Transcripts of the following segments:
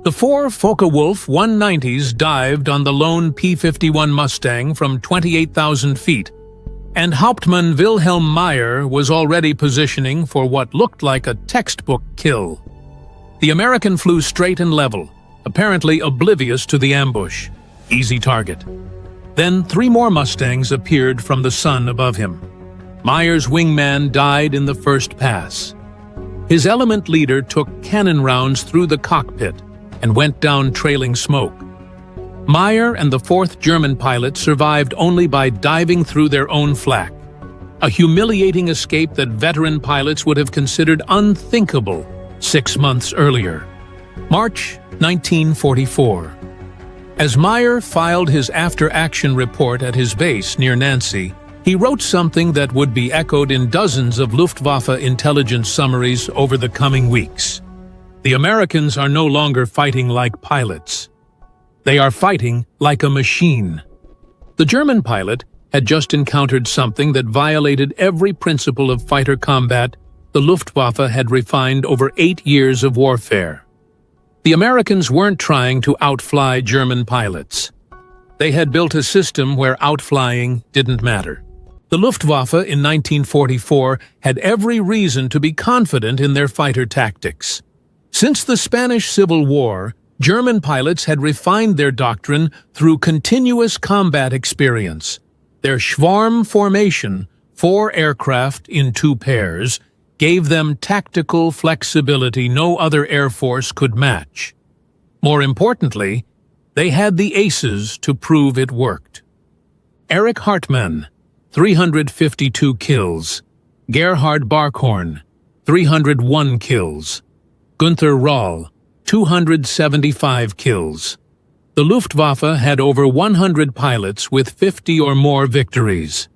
The four Focke-Wulf 190s dived on the lone P-51 Mustang from 28,000 feet, and Hauptmann Wilhelm Meyer was already positioning for what looked like a textbook kill. The American flew straight and level, apparently oblivious to the ambush. Easy target. Then 3 more Mustangs appeared from the sun above him. Meyer's wingman died in the first pass. His element leader took cannon rounds through the cockpit and went down trailing smoke. Meyer and the 4th German pilot survived only by diving through their own flak, a humiliating escape that veteran pilots would have considered unthinkable 6 months earlier. March 1944. As Meyer filed his after-action report at his base near Nancy, he wrote something that would be echoed in dozens of Luftwaffe intelligence summaries over the coming weeks. The Americans are no longer fighting like pilots. They are fighting like a machine. The German pilot had just encountered something that violated every principle of fighter combat the Luftwaffe had refined over 8 years of warfare. The Americans weren't trying to outfly German pilots. They had built a system where outflying didn't matter. The Luftwaffe in 1944 had every reason to be confident in their fighter tactics. Since the Spanish Civil War, German pilots had refined their doctrine through continuous combat experience. Their Schwarm formation, 4 aircraft in 2 pairs, gave them tactical flexibility no other air force could match. More importantly, they had the aces to prove it worked. Erich Hartmann, 352 kills. Gerhard Barkhorn, 301 kills. Günther Röhl, 275 kills. The Luftwaffe had over 100 pilots with 50 or more victories.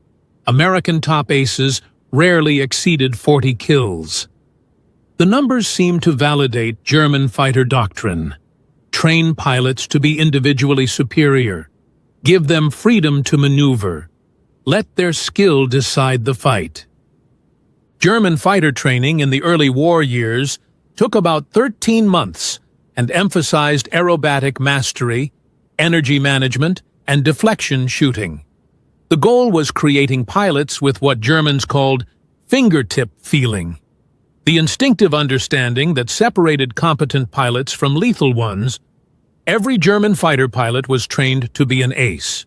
American top aces rarely exceeded 40 kills. The numbers seem to validate German fighter doctrine. Train pilots to be individually superior. Give them freedom to maneuver. Let their skill decide the fight. German fighter training in the early war years took about 13 months and emphasized aerobatic mastery, energy management, and deflection shooting. The goal was creating pilots with what Germans called fingertip feeling, the instinctive understanding that separated competent pilots from lethal ones. Every German fighter pilot was trained to be an ace.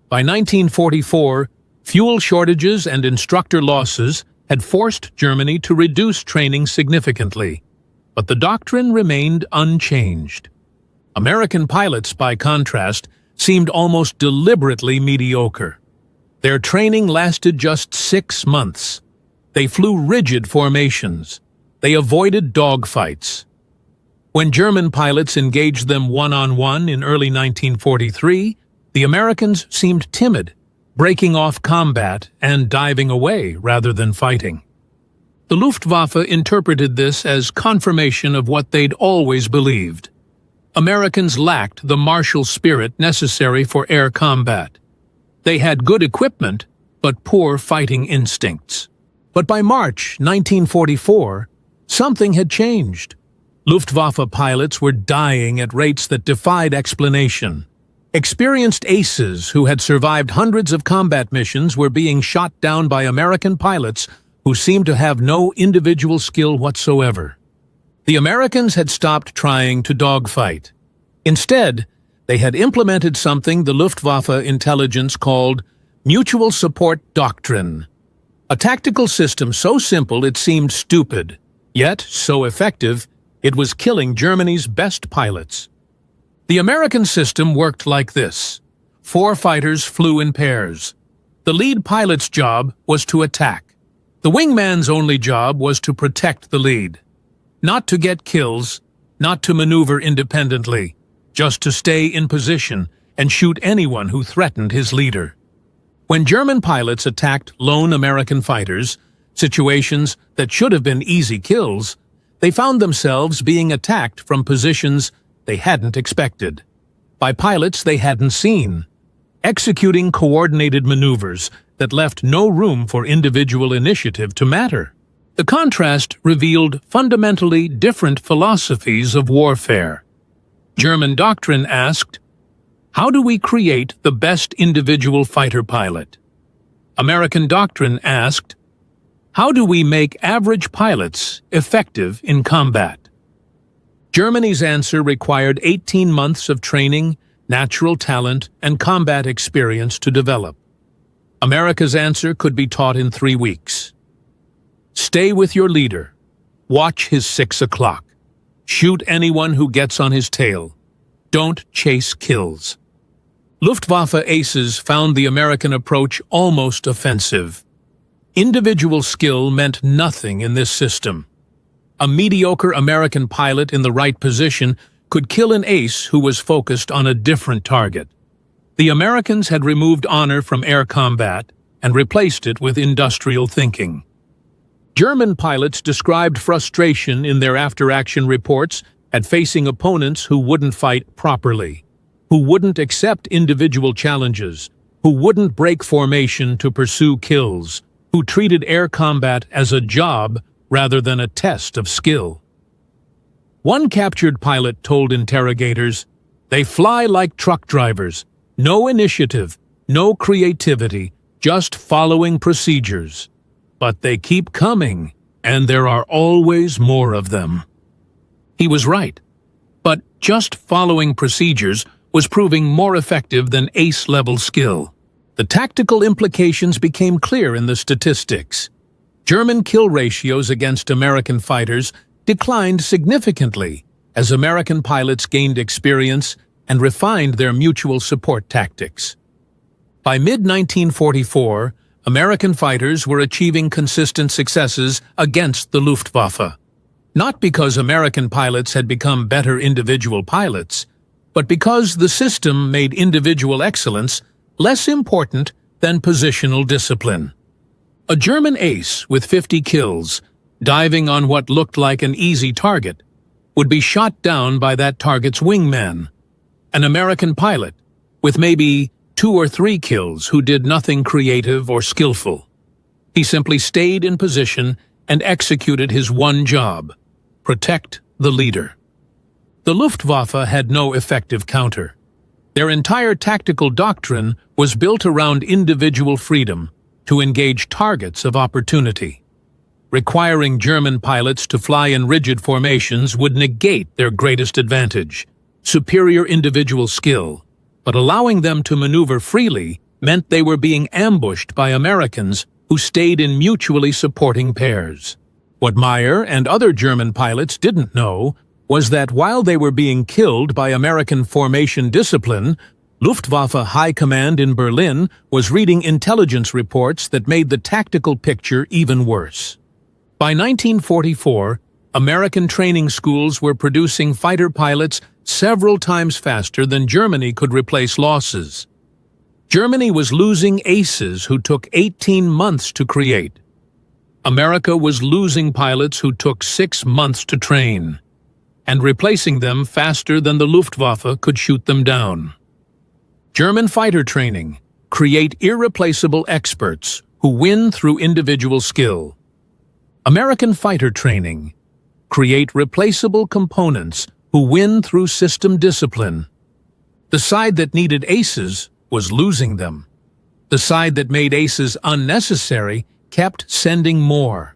By 1944, fuel shortages and instructor losses had forced Germany to reduce training significantly, but the doctrine remained unchanged. American pilots, by contrast, seemed almost deliberately mediocre. Their training lasted just 6 months. They flew rigid formations. They avoided dogfights. When German pilots engaged them one-on-one in early 1943, the Americans seemed timid, breaking off combat and diving away rather than fighting. The Luftwaffe interpreted this as confirmation of what they'd always believed. Americans lacked the martial spirit necessary for air combat. They had good equipment, but poor fighting instincts. But by March 1944, something had changed. Luftwaffe pilots were dying at rates that defied explanation. Experienced aces who had survived hundreds of combat missions were being shot down by American pilots who seemed to have no individual skill whatsoever. The Americans had stopped trying to dogfight. Instead, they had implemented something the Luftwaffe intelligence called mutual support doctrine, a tactical system so simple it seemed stupid, yet so effective it was killing Germany's best pilots. The American system worked like this. 4 fighters flew in pairs. The lead pilot's job was to attack. The wingman's only job was to protect the lead. Not to get kills, not to maneuver independently, just to stay in position and shoot anyone who threatened his leader. When German pilots attacked lone American fighters, situations that should have been easy kills, they found themselves being attacked from positions they hadn't expected, by pilots they hadn't seen, executing coordinated maneuvers that left no room for individual initiative to matter. The contrast revealed fundamentally different philosophies of warfare. German doctrine asked, "How do we create the best individual fighter pilot?" American doctrine asked, "How do we make average pilots effective in combat?" Germany's answer required 18 months of training, natural talent, and combat experience to develop. America's answer could be taught in 3 weeks. Stay with your leader. Watch his 6 o'clock. Shoot anyone who gets on his tail. Don't chase kills. Luftwaffe aces found the American approach almost offensive. Individual skill meant nothing in this system. A mediocre American pilot in the right position could kill an ace who was focused on a different target. The Americans had removed honor from air combat and replaced it with industrial thinking. German pilots described frustration in their after-action reports at facing opponents who wouldn't fight properly, who wouldn't accept individual challenges, who wouldn't break formation to pursue kills, who treated air combat as a job rather than a test of skill. One captured pilot told interrogators, "They fly like truck drivers, no initiative, no creativity, just following procedures. But they keep coming, and there are always more of them." He was right. But just following procedures was proving more effective than ace-level skill. The tactical implications became clear in the statistics. German kill ratios against American fighters declined significantly as American pilots gained experience and refined their mutual support tactics. By mid-1944, American fighters were achieving consistent successes against the Luftwaffe. Not because American pilots had become better individual pilots, but because the system made individual excellence less important than positional discipline. A German ace with 50 kills, diving on what looked like an easy target, would be shot down by that target's wingman. An American pilot, with maybe 2 or 3 kills who did nothing creative or skillful. He simply stayed in position and executed his one job: protect the leader. The Luftwaffe had no effective counter. Their entire tactical doctrine was built around individual freedom to engage targets of opportunity. Requiring German pilots to fly in rigid formations would negate their greatest advantage, superior individual skill, but allowing them to maneuver freely meant they were being ambushed by Americans who stayed in mutually supporting pairs. What Meyer and other German pilots didn't know was that while they were being killed by American formation discipline, Luftwaffe High Command in Berlin was reading intelligence reports that made the tactical picture even worse. By 1944, American training schools were producing fighter pilots several times faster than Germany could replace losses. Germany was losing aces who took 18 months to create. America was losing pilots who took 6 months to train, and replacing them faster than the Luftwaffe could shoot them down. German fighter training: create irreplaceable experts who win through individual skill. American fighter training: create replaceable components who win through system discipline. The side that needed aces was losing them. The side that made aces unnecessary kept sending more.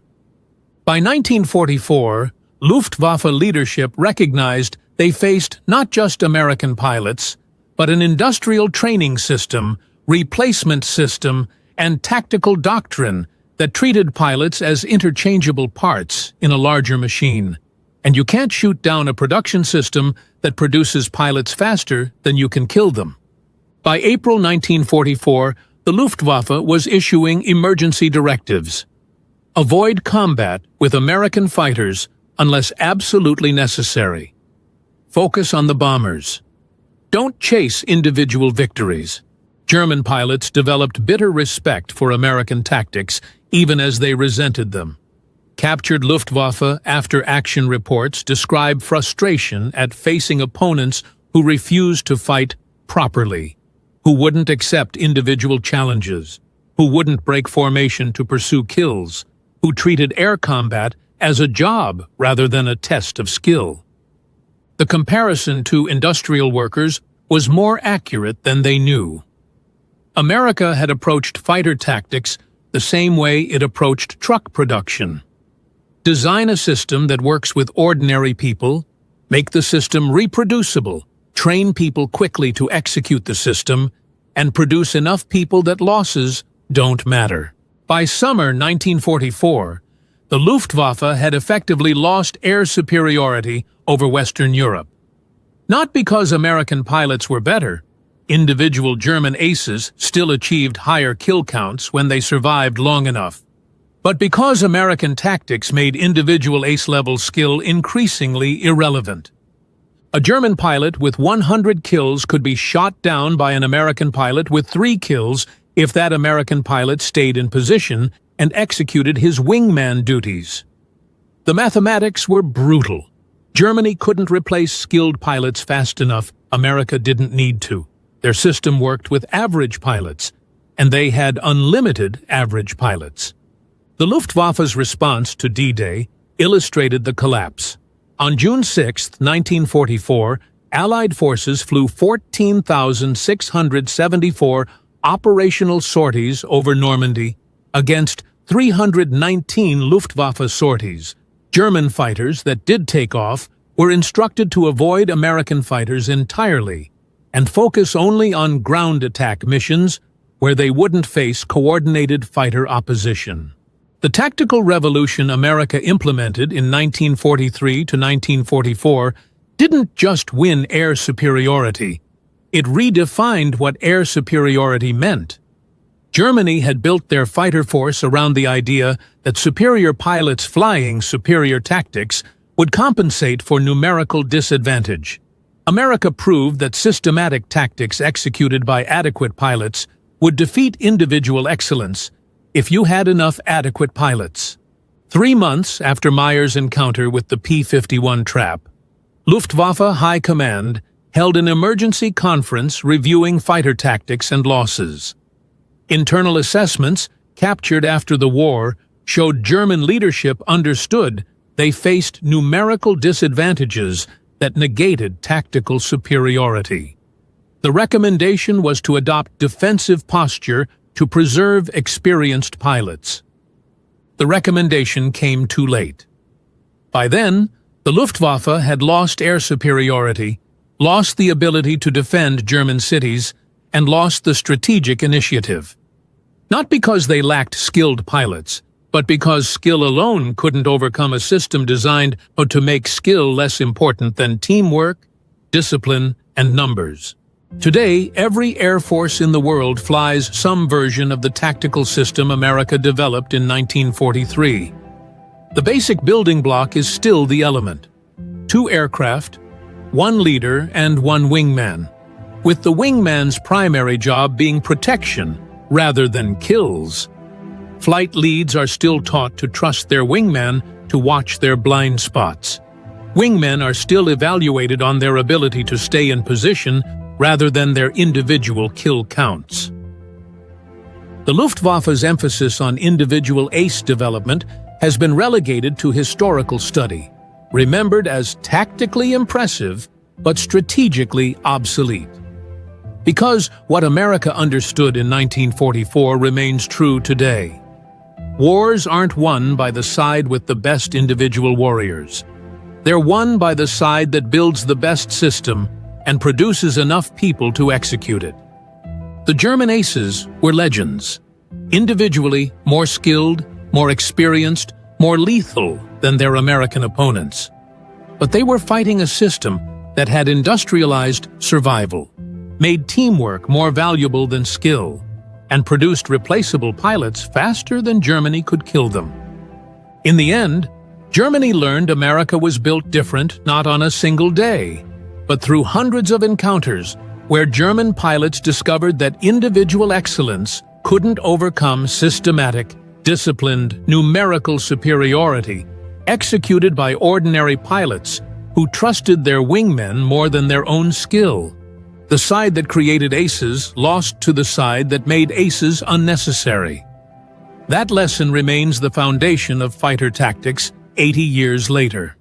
By 1944, Luftwaffe leadership recognized they faced not just American pilots, but an industrial training system, replacement system, and tactical doctrine that treated pilots as interchangeable parts in a larger machine. And you can't shoot down a production system that produces pilots faster than you can kill them. By April 1944, the Luftwaffe was issuing emergency directives. Avoid combat with American fighters unless absolutely necessary. Focus on the bombers. Don't chase individual victories. German pilots developed bitter respect for American tactics, even as they resented them. Captured Luftwaffe after-action reports describe frustration at facing opponents who refused to fight properly, who wouldn't accept individual challenges, who wouldn't break formation to pursue kills, who treated air combat as a job rather than a test of skill. The The comparison to industrial workers was more accurate than they knew. America had approached fighter tactics the same way it approached truck production. Design a system that works with ordinary people, make the system reproducible, train people quickly to execute the system, and produce enough people that losses don't matter. By summer 1944, the Luftwaffe had effectively lost air superiority over Western Europe. Not because American pilots were better. Individual German aces still achieved higher kill counts when they survived long enough, but because American tactics made individual ace-level skill increasingly irrelevant. A German pilot with 100 kills could be shot down by an American pilot with 3 kills if that American pilot stayed in position and executed his wingman duties. The mathematics were brutal. Germany couldn't replace skilled pilots fast enough. America didn't need to. Their system worked with average pilots, and they had unlimited average pilots. The Luftwaffe's response to D-Day illustrated the collapse. On June 6, 1944, Allied forces flew 14,674 operational sorties over Normandy against 319 Luftwaffe sorties. German fighters that did take off were instructed to avoid American fighters entirely and focus only on ground attack missions where they wouldn't face coordinated fighter opposition. The tactical revolution America implemented in 1943 to 1944 didn't just win air superiority, it redefined what air superiority meant. Germany had built their fighter force around the idea that superior pilots flying superior tactics would compensate for numerical disadvantage. America proved that systematic tactics executed by adequate pilots would defeat individual excellence if you had enough adequate pilots. 3 months after Meyer's encounter with the P-51 trap, Luftwaffe High Command held an emergency conference reviewing fighter tactics and losses. Internal assessments, captured after the war, showed German leadership understood they faced numerical disadvantages that negated tactical superiority. The recommendation was to adopt defensive posture to preserve experienced pilots. The recommendation came too late. By then, the Luftwaffe had lost air superiority, lost the ability to defend German cities, and lost the strategic initiative. Not because they lacked skilled pilots, but because skill alone couldn't overcome a system designed to make skill less important than teamwork, discipline, and numbers. Today, every air force in the world flies some version of the tactical system America developed in 1943. The basic building block is still the element: 2 aircraft, 1 leader, and 1 wingman, with the wingman's primary job being protection rather than kills. Flight leads are still taught to trust their wingman to watch their blind spots. Wingmen are still evaluated on their ability to stay in position rather than their individual kill counts. The Luftwaffe's emphasis on individual ace development has been relegated to historical study, remembered as tactically impressive but strategically obsolete. Because what America understood in 1944 remains true today. Wars aren't won by the side with the best individual warriors. They're won by the side that builds the best system and produces enough people to execute it. The German aces were legends. Individually, more skilled, more experienced, more lethal than their American opponents. But they were fighting a system that had industrialized survival, made teamwork more valuable than skill, and produced replaceable pilots faster than Germany could kill them. In the end, Germany learned America was built different not on a single day, but through hundreds of encounters where German pilots discovered that individual excellence couldn't overcome systematic, disciplined, numerical superiority executed by ordinary pilots who trusted their wingmen more than their own skill. The side that created aces lost to the side that made aces unnecessary. That lesson remains the foundation of fighter tactics 80 years later.